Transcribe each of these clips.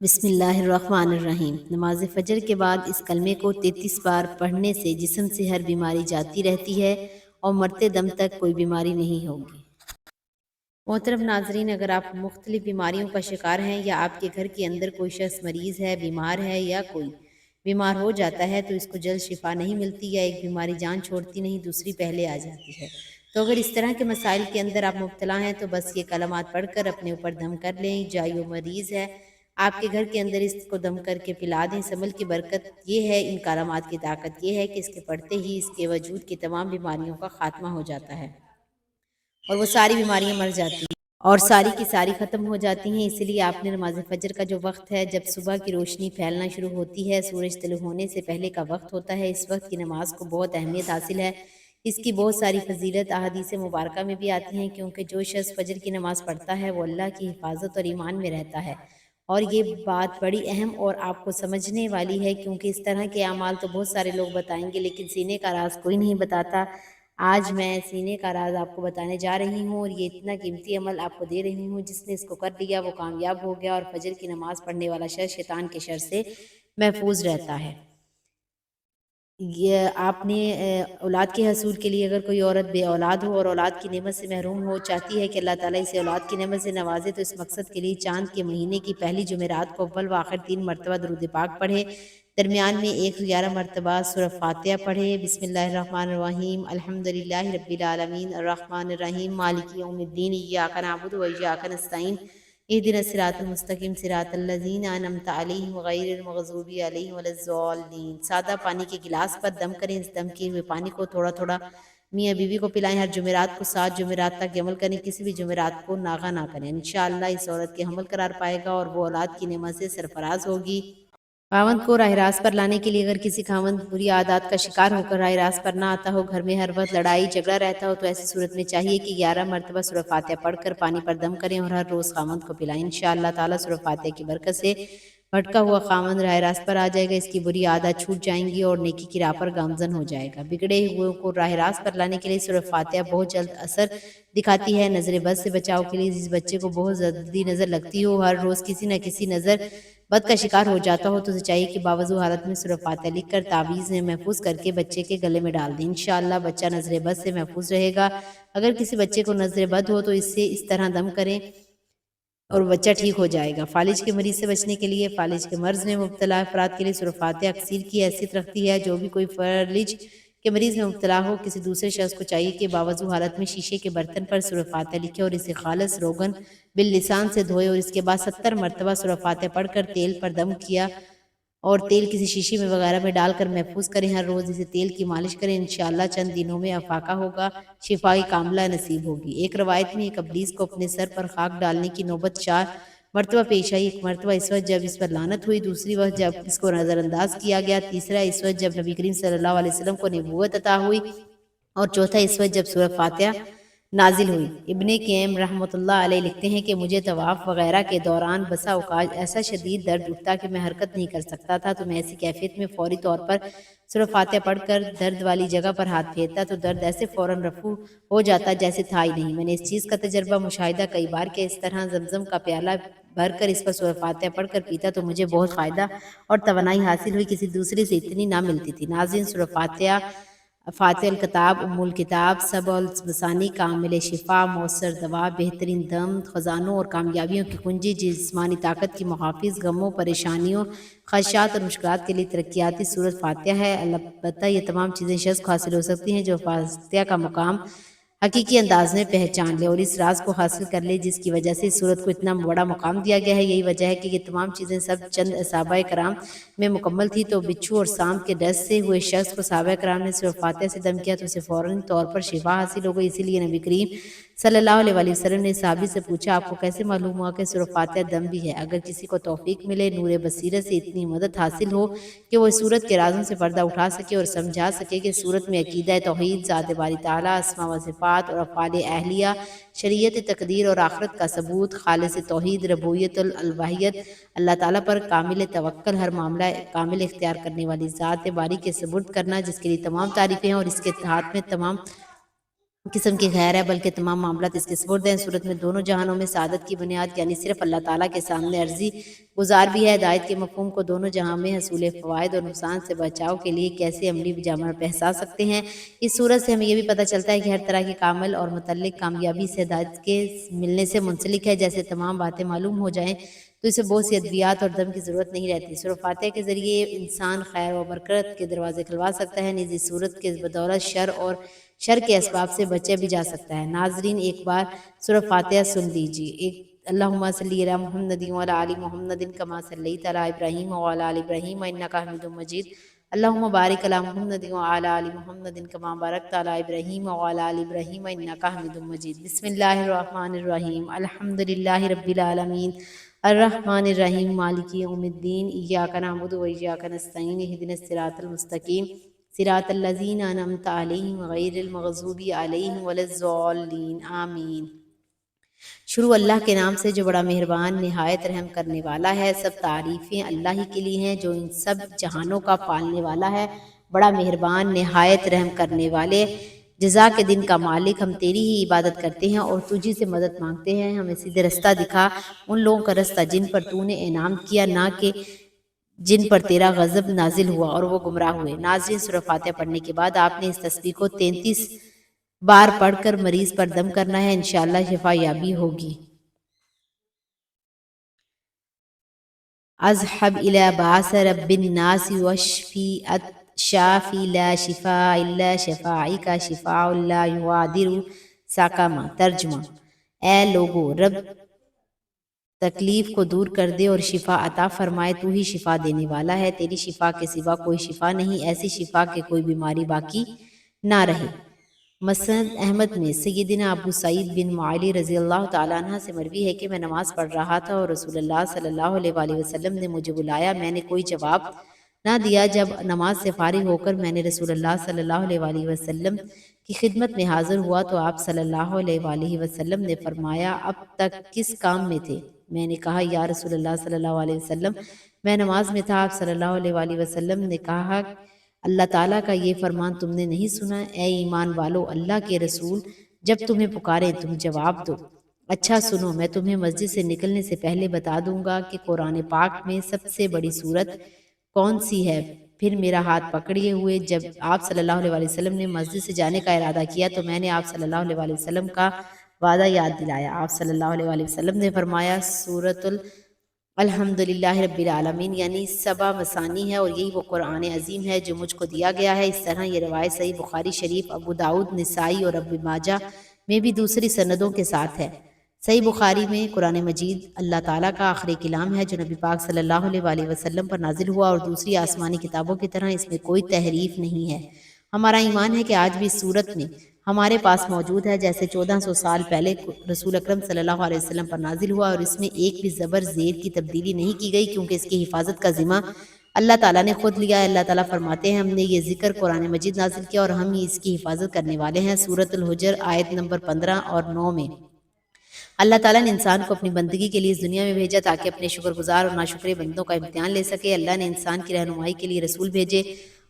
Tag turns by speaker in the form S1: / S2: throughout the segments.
S1: بسم اللہ الرحمن الرحیم۔ نماز فجر کے بعد اس کلمے کو 33 بار پڑھنے سے جسم سے ہر بیماری جاتی رہتی ہے اور مرتے دم تک کوئی بیماری نہیں ہوگی۔ محترم ناظرین، اگر آپ مختلف بیماریوں کا شکار ہیں یا آپ کے گھر کے اندر کوئی شخص مریض ہے، بیمار ہے یا کوئی بیمار ہو جاتا ہے تو اس کو جلد شفا نہیں ملتی یا ایک بیماری جان چھوڑتی نہیں دوسری پہلے آ جاتی ہے، تو اگر اس طرح کے مسائل کے اندر آپ مبتلا ہیں تو بس یہ کلمات پڑھ کر اپنے اوپر دم کر لیں۔ جائیو مریض ہے، آپ کے گھر کے اندر اس کو دم کر کے پلا دیں۔ اس عمل کی برکت یہ ہے، ان کلمات کی طاقت یہ ہے کہ اس کے پڑھتے ہی اس کے وجود کی تمام بیماریوں کا خاتمہ ہو جاتا ہے اور وہ ساری بیماریاں مر جاتی ہیں اور ساری کی ساری ختم ہو جاتی ہیں۔ اسی لیے آپ نے نماز فجر کا جو وقت ہے، جب صبح کی روشنی پھیلنا شروع ہوتی ہے، سورج طلوع ہونے سے پہلے کا وقت ہوتا ہے، اس وقت کی نماز کو بہت اہمیت حاصل ہے۔ اس کی بہت ساری فضیلت احادیث مبارکہ میں بھی آتی ہیں، کیونکہ جو شخص فجر کی نماز پڑھتا ہے وہ اللہ کی حفاظت اور ایمان میں رہتا ہے، اور یہ بات بڑی اہم اور آپ کو سمجھنے والی ہے، کیونکہ اس طرح کے اعمال تو بہت سارے لوگ بتائیں گے لیکن سینے کا راز کوئی نہیں بتاتا۔ آج میں سینے کا راز آپ کو بتانے جا رہی ہوں، اور یہ اتنا قیمتی عمل آپ کو دے رہی ہوں، جس نے اس کو کر لیا وہ کامیاب ہو گیا، اور فجر کی نماز پڑھنے والا شخص شیطان کے شر سے محفوظ رہتا ہے۔ یہ آپ نے اولاد کے حصول کے لیے، اگر کوئی عورت بے اولاد ہو اور اولاد کی نعمت سے محروم ہو، چاہتی ہے کہ اللہ تعالیٰ اسے اولاد کی نعمت سے نوازے، تو اس مقصد کے لیے چاند کے مہینے کی پہلی جمعرات کو اول و آخر 3 مرتبہ درود پاک پڑھے، درمیان میں 111 مرتبہ سورہ فاتحہ پڑھے۔ بسم اللہ الرحمن الرحیم، الحمدللہ رب العالمین، الرحمن الرحیم، مالک یوم الدین، ایاک نعبد و ایاک نستعین، اہدنا الصراط المستقیم، صراط الذین انعمت علیہم غیر المغضوب علیہم ولا الضالین۔ سادہ پانی کے گلاس پر دم کریں، اس دم کیے ہوئے پانی کو تھوڑا تھوڑا میاں بیوی کو پلائیں، ہر جمعرات کو 7 جمعرات تک عمل کریں، کسی بھی جمعرات کو ناغہ نہ کریں۔ انشاءاللہ اس عورت کے حمل قرار پائے گا اور وہ اولاد کی نعمت سے سرفراز ہوگی۔ خاوند کو راہ راست پر لانے کے لیے، اگر کسی خاوند بری عادات کا شکار ہو کر راہ راست پر نہ آتا ہو، گھر میں ہر وقت لڑائی جھگڑا رہتا ہو، تو ایسی صورت میں چاہیے کہ 11 مرتبہ سورہ فاتحہ پڑھ کر پانی پر دم کریں اور ہر روز خاوند کو پلائیں۔ انشاءاللہ تعالیٰ سورہ فاتحہ کی برکت سے بھٹکا ہوا خاوند راہ راست پر آ جائے گا، اس کی بری عادات چھوٹ جائیں گی اور نیکی کی راہ پر گامزن ہو جائے گا۔ بگڑے ہوئے کو راہ راست پر لانے کے لیے سورہ فاتحہ بہت جلد اثر دکھاتی ہے۔ نظر بد سے بچاؤ کے لیے، جس بچے کو بہت زیادہ نظر لگتی ہو، ہر روز کسی نہ کسی نظر بد کا شکار ہو جاتا ہو، تو اسے چاہیے کہ باوضو حالت میں سورہ فاتحہ لکھ کر تعویذ میں محفوظ کر کے بچے کے گلے میں ڈال دیں۔ انشاءاللہ بچہ نظر بد سے محفوظ رہے گا۔ اگر کسی بچے کو نظر بد ہو تو اس سے اس طرح دم کریں اور بچہ ٹھیک ہو جائے گا۔ فالج کے مریض سے بچنے کے لیے، فالج کے مرض میں مبتلا افراد کے لیے سورہ فاتحہ اکسیر کی حیثیت رکھتی ہے۔ جو بھی کوئی فالج کے مریض میں مبتلا ہو، کسی دوسرے شخص کو چاہیے کہ باوضو حالت میں شیشے کے برتن پر سورہ فاتحہ لکھے اور اسے خالص روغن باللسان سے دھوئے، اور اس کے بعد 70 مرتبہ سورہ فاتحہ پڑھ کر تیل پر دم کیا اور تیل کسی شیشے میں وغیرہ میں ڈال کر محفوظ کریں۔ ہر روز اسے تیل کی مالش کریں، انشاءاللہ چند دنوں میں افاقہ ہوگا، شفائی کاملہ نصیب ہوگی۔ ایک روایت میں ایک ابلیس کو اپنے سر پر خاک ڈالنے کی نوبت 4 مرتبہ پیش آئی۔ ایک مرتبہ اس وقت جب اس پر لعنت ہوئی، دوسری وقت جب اس کو نظر انداز کیا گیا، تیسرا اس وقت جب نبی کریم صلی اللہ علیہ وسلم کو نبوت عطا ہوئی، اور چوتھا اس وقت جب سورہ فاتحہ نازل ہوئی۔ ابن قیم رحمۃ اللہ علیہ لکھتے ہیں کہ مجھے طواف وغیرہ کے دوران بسا اوقات ایسا شدید درد اٹھتا کہ میں حرکت نہیں کر سکتا تھا، تو میں ایسی کیفیت میں فوری طور پر سورہ فاتحہ پڑھ کر درد والی جگہ پر ہاتھ پھیرتا تو درد ایسے فوراً رفع ہو جاتا جیسے تھا ہی نہیں۔ میں نے اس چیز کا تجربہ مشاہدہ کئی بار کیا، اس طرح زمزم کا پیالہ بھر کر اس پر سورہ فاتحہ پڑھ کر پیتا تو مجھے بہت فائدہ اور توانائی حاصل ہوئی، کسی دوسرے سے اتنی نہ ملتی تھی۔ ناظرین، سورہ فاتحہ، فاتح الکتاب، ام الکتاب، سبع المثانی، کامل شفا، مؤثر دوا، بہترین دم، خزانوں اور کامیابیوں کی کنجی، جسمانی طاقت کی محافظ، غموں، پریشانیوں، خدشات اور مشکلات کے لیے ترقیاتی سورۃ فاتحہ ہے۔ البتہ یہ تمام چیزیں شخص کو حاصل ہو سکتی ہیں جو فاتحہ کا مقام حقیقی انداز میں پہچان لے اور اس راز کو حاصل کر لے جس کی وجہ سے اس سورت کو اتنا بڑا مقام دیا گیا ہے۔ یہی وجہ ہے کہ یہ تمام چیزیں سب چند صحابہ کرام میں مکمل تھی، تو بچھو اور سانپ کے ڈس سے ہوئے شخص کو صحابہ کرام نے سورہ فاتحہ سے دم کیا تو اسے فوراً طور پر شفا حاصل ہو گئی۔ اسی لیے نبی کریم صلی اللہ علیہ وآلہ وسلم نے صحابی سے پوچھا، آپ کو کیسے معلوم ہوا کہ سورہ فاتحہ دم بھی ہے؟ اگر کسی کو توفیق ملے، نور بصیرت سے اتنی مدد حاصل ہو کہ وہ اس سورت کے رازوں سے پردہ اٹھا سکے اور سمجھا سکے کہ سورت میں عقیدہ توحید، ذات باری تعالیٰ، اسماء و صفات اور افعال اہلیہ، شریعت تقدیر اور آخرت کا ثبوت، خالص توحید، ربوبیت، الوہیت، اللہ تعالیٰ پر کامل توکل، ہر معاملہ کامل اختیار کرنے والی ذات باری کے سپرد کرنا جس کے لیے تمام تعریفیں ہیں اور اس کے ہاتھ میں تمام قسم کی خیر ہے، بلکہ تمام معاملات اس کے سپرد ہیں۔ صورت میں دونوں جہانوں میں سعادت کی بنیاد یعنی صرف اللہ تعالیٰ کے سامنے عرضی گزار بھی ہے۔ ہدایت کے مفہوم کو دونوں جہاں میں حصول فوائد اور نقصان سے بچاؤ کے لیے کیسے عملی جامہ پہنچا سکتے ہیں۔ اس صورت سے ہمیں یہ بھی پتہ چلتا ہے کہ ہر طرح کی کامل اور متعلق کامیابی سے ہدایت کے ملنے سے منسلک ہے۔ جیسے تمام باتیں معلوم ہو جائیں تو اسے بہت سی ادویات اور دم کی ضرورت نہیں رہتی۔ سورہ فاتحہ کے ذریعے انسان خیر و برکت کے دروازے کھلوا سکتا ہے، نیز اس صورت کے بدولت شر کے اسباب سے بچے بھی جا سکتا ہے۔ ناظرین، ایک بار سورہ فاتحہ سن لیجیے۔ اللہم صلی علی محمد وعلی آل محمد کما صلیت علی ابراہیم وعلی آل ابراہیم انک حمید مجید۔ اللہم بارک علی محمد وعلی آل محمد کما بارکت علی ابراہیم وعلی آل ابراہیم انک حمید مجید۔ بسم اللہ الرحمن الرحیم، الحمد للہ رب العالمین، الرحمن الرحیم، مالک یوم الدین، ایاک نعبد و ایاک نستعین، اہدنا الصراط المستقیم، صراط الذین انعمت علیہم غیر المغضوب علیہم ولا الضالین، آمین۔ شروع اللہ کے نام سے جو بڑا مہربان نہایت رحم کرنے والا ہے۔ سب تعریفیں اللہ ہی کے لیے ہیں جو ان سب جہانوں کا پالنے والا ہے، بڑا مہربان نہایت رحم کرنے والے۔ جزا کے دن کا مالک، ہم تیری ہی عبادت کرتے ہیں اور تجھی سے مدد مانگتے ہیں۔ ہمیں سیدھے رستہ دکھا، ان لوگوں کا رستہ جن پر تو نے انعام کیا، نہ کہ جن پر تیرا غضب نازل ہوا اور وہ گمراہ ہوئے۔ ناظرین، سورہ فاتحہ پڑھنے کے بعد آپ نے اس تسبیح کو 33 بار پڑھ کر مریض پر دم کرنا ہے، انشاءاللہ شفا یابی ہوگی۔ اذهب الى باس رب الناس واشفی شافی لا شفاء الا شفاعک شفاء لا یغادر سقما۔ ترجمہ: اے لوگو، رب تکلیف کو دور کر دے اور شفا عطا فرمائے، تو ہی شفا دینے والا ہے، تیری شفا کے سوا کوئی شفا نہیں، ایسی شفا کہ کوئی بیماری باقی نہ رہے۔ مسند احمد میں سیدنا ابو سعید بن معالی رضی اللہ تعالیٰ عنہ سے مروی ہے کہ میں نماز پڑھ رہا تھا اور رسول اللہ صلی اللہ علیہ وآلہ وسلم نے مجھے بلایا، میں نے کوئی جواب نہ دیا۔ جب نماز سے فارغ ہو کر میں نے رسول اللہ صلی اللہ علیہ وآلہ وسلم کی خدمت میں حاضر ہوا تو آپ صلی اللہ علیہ وآلہ وسلم نے فرمایا، اب تک کس کام میں تھے؟ میں نے کہا، یا رسول اللہ صلی اللہ علیہ وسلم، میں نماز میں تھا۔ آپ صلی اللہ علیہ وآلہ وسلم نے کہا، اللہ تعالیٰ کا یہ فرمان تم نے نہیں سنا؟ اے ایمان والو، اللہ کے رسول جب تمہیں پکاریں تم جواب دو۔ اچھا سنو، میں تمہیں مسجد سے نکلنے سے پہلے بتا دوں گا کہ قرآن پاک میں سب سے بڑی سورت کون سی ہے۔ پھر میرا ہاتھ پکڑے ہوئے جب آپ صلی اللہ علیہ وآلہ وسلم نے مسجد سے جانے کا ارادہ کیا تو میں نے آپ صلی اللہ علیہ وآلہ وسلم کا وعدہ یاد دلایا۔ آپ صلی اللہ علیہ وآلہ وسلم نے فرمایا، سورۃ الحمدللہ رب العالمین یعنی 7 مثانی ہے اور یہی وہ قرآن عظیم ہے جو مجھ کو دیا گیا ہے۔ اس طرح یہ روایت صحیح بخاری شریف، ابو داؤد، نسائی اور ابن ماجہ میں بھی دوسری سندوں کے ساتھ ہے۔ صحیح بخاری میں قرآن مجید اللہ تعالیٰ کا آخری کلام ہے جو نبی پاک صلی اللہ علیہ وآلہ وسلم پر نازل ہوا اور دوسری آسمانی کتابوں کی طرح اس میں کوئی تحریف نہیں ہے۔ ہمارا ایمان ہے کہ آج بھی اس صورت میں ہمارے پاس موجود ہے جیسے 1400 سال پہلے رسول اکرم صلی اللہ علیہ وسلم پر نازل ہوا، اور اس میں ایک بھی زبر زیر کی تبدیلی نہیں کی گئی کیونکہ اس کی حفاظت کا ذمہ اللہ تعالیٰ نے خود لیا ہے۔ اللہ تعالیٰ فرماتے ہیں، ہم نے یہ ذکر قرآن مجید نازل کیا اور ہم ہی اس کی حفاظت کرنے والے ہیں۔ سورۃ الحجر آیت نمبر 15 اور 9 میں اللہ تعالیٰ نے انسان کو اپنی بندگی کے لیے اس دنیا میں بھیجا تاکہ اپنے شکر گزار اور ناشکرے بندوں کا امتحان لے سکے۔ اللہ نے انسان کی رہنمائی کے لیے رسول بھیجے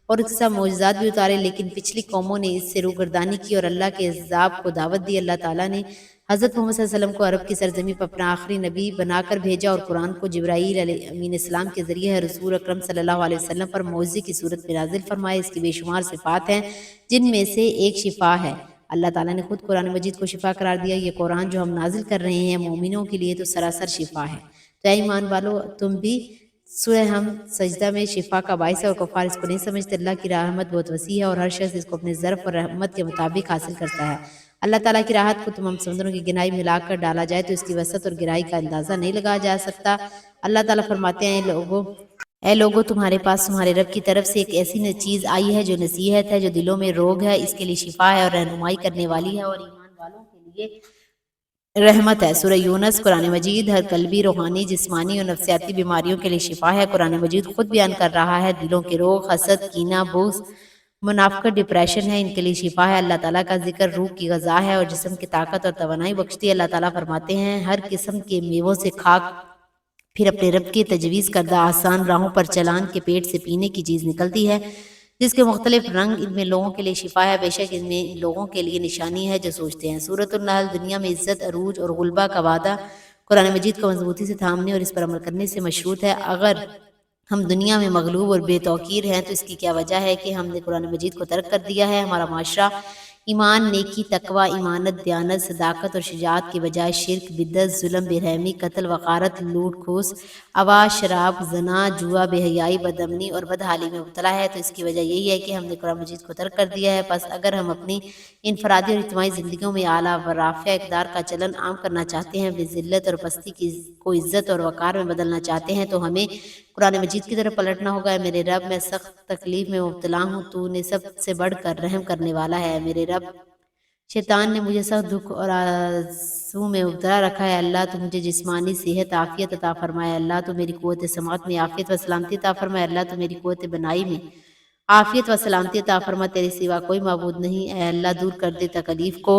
S1: اور اس کے ساتھ معجزات بھی اتارے، لیکن پچھلی قوموں نے اس سے روگردانی کی اور اللہ کے عذاب کو دعوت دی۔ اللہ تعالیٰ نے حضرت محمد صلی اللہ علیہ وسلم کو عرب کی سرزمین پر اپنا آخری نبی بنا کر بھیجا اور قرآن کو جبرائیل علیہ امین السلام کے ذریعے رسول اکرم صلی اللہ علیہ وسلم پر معجزے کی صورت میں نازل فرمایا۔ اس کی بے شمار صفات ہیں جن میں سے ایک شفا ہے۔ اللہ تعالیٰ نے خود قرآن مجید کو شفا قرار دیا۔ یہ قرآن جو ہم نازل کر رہے ہیں مومنوں کے لیے تو سراسر شفا ہے۔ تو اے ایمان والو، تم بھی سورہ ہم سجدہ میں شفا کا باعث ہے اور کفار اس کو نہیں سمجھتے۔ اللہ کی رحمت بہت وسیع ہے اور ہر شخص اس کو اپنے ظرف اور رحمت کے مطابق حاصل کرتا ہے۔ اللہ تعالیٰ کی راحت کو تمام سمندروں کی گہرائی میں ملا کر ڈالا جائے تو اس کی وسعت اور گہرائی کا اندازہ نہیں لگایا جا سکتا۔ اللہ تعالیٰ فرماتے ہیں، اے لوگو، تمہارے پاس تمہارے رب کی طرف سے ایک ایسی چیز آئی ہے جو نصیحت ہے، جو دلوں میں روگ ہے اس کے لیے شفا ہے اور رہنمائی کرنے والی ہے اور ایمان والوں کے لیے رحمت ہے۔ سورہ یونس۔ قرآن مجید ہر قلبی، روحانی، جسمانی اور نفسیاتی بیماریوں کے لیے شفا ہے۔ قرآن مجید خود بیان کر رہا ہے، دلوں کے روگ، حسد، کینہ، بغض، منافقت، ڈپریشن ہے، ان کے لیے شفا ہے۔ اللہ تعالیٰ کا ذکر روح کی غذا ہے اور جسم کی طاقت اور توانائی بخشتی ہے۔ اللہ تعالیٰ فرماتے ہیں، ہر قسم کے میووں سے کھا پھر اپنے رب کی تجویز کردہ آسان راہوں پر چلان کے پیٹ سے پینے کی چیز نکلتی ہے جس کے مختلف رنگ ان میں لوگوں کے لیے شفا ہے، بے شک ان میں ان لوگوں کے لیے نشانی ہے جو سوچتے ہیں۔ سورۃ النحل دنیا میں عزت، عروج اور غلبہ کا وعدہ قرآن مجید کو مضبوطی سے تھامنے اور اس پر عمل کرنے سے مشروط ہے۔ اگر ہم دنیا میں مغلوب اور بے توقیر ہیں تو اس کی کیا وجہ ہے کہ ہم نے قرآن مجید کو ترک کر دیا ہے؟ ہمارا معاشرہ ایمان، نیکی، تقوی، ایمانت، دیانت، صداقت اور شجاعت کے بجائے شرک، بدعت، ظلم، بے رحمی، قتل، وقارت، لوٹ کھوس، اوا، شراب، زنا، جوا، بے حیائی، بدامنی اور بدحالی میں مبتلا ہے۔ تو اس کی وجہ یہی ہے کہ ہم نے قرآن مجید کو ترک کر دیا ہے۔ پس اگر ہم اپنی انفرادی اور اجتماعی زندگیوں میں اعلیٰ و رافع اقدار کا چلن عام کرنا چاہتے ہیں، ذلت اور پستی کو عزت اور وقار میں بدلنا چاہتے ہیں، تو ہمیں قرآن مجید کی طرف پلٹنا ہوگا۔ اے میرے رب، میں سخت تکلیف میں مبتلا ہوں، تو نے سب سے بڑھ کر رحم کرنے والا ہے۔ میرے رب، شیطان نے مجھے سخت دکھ اور آرزو میں مبتلا رکھا ہے۔ اللہ تو مجھے جسمانی صحت عافیت عطا فرمائے۔ اللہ تو میری قوت سماعت میں عافیت و سلامتی عطا فرمائے۔ اللہ تو میری قوت بنائی میں عافیت و سلامتی عطا فرما۔ تیرے سوا کوئی معبود نہیں۔ اے اللہ، دور کر دے تکلیف کو۔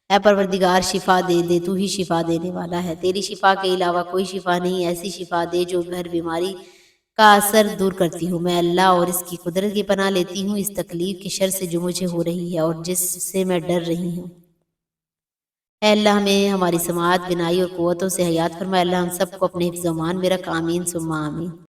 S1: اے پروردگار، شفا دے دے، تو ہی شفا دینے والا ہے، تیری شفا کے علاوہ کوئی شفا نہیں۔ ایسی شفا دے جو ہر بیماری کا اثر دور کرتی ہو۔ میں اللہ اور اس کی قدرت کی پناہ لیتی ہوں اس تکلیف کی شر سے جو مجھے ہو رہی ہے اور جس سے میں ڈر رہی ہوں۔ اے اللہ، ہمیں ہماری سماعت، بینائی اور قوتوں سے حیات فرما۔ اللہ ہم سب کو اپنے حفظ و امان میں رکھ۔ آمین ثم آمین۔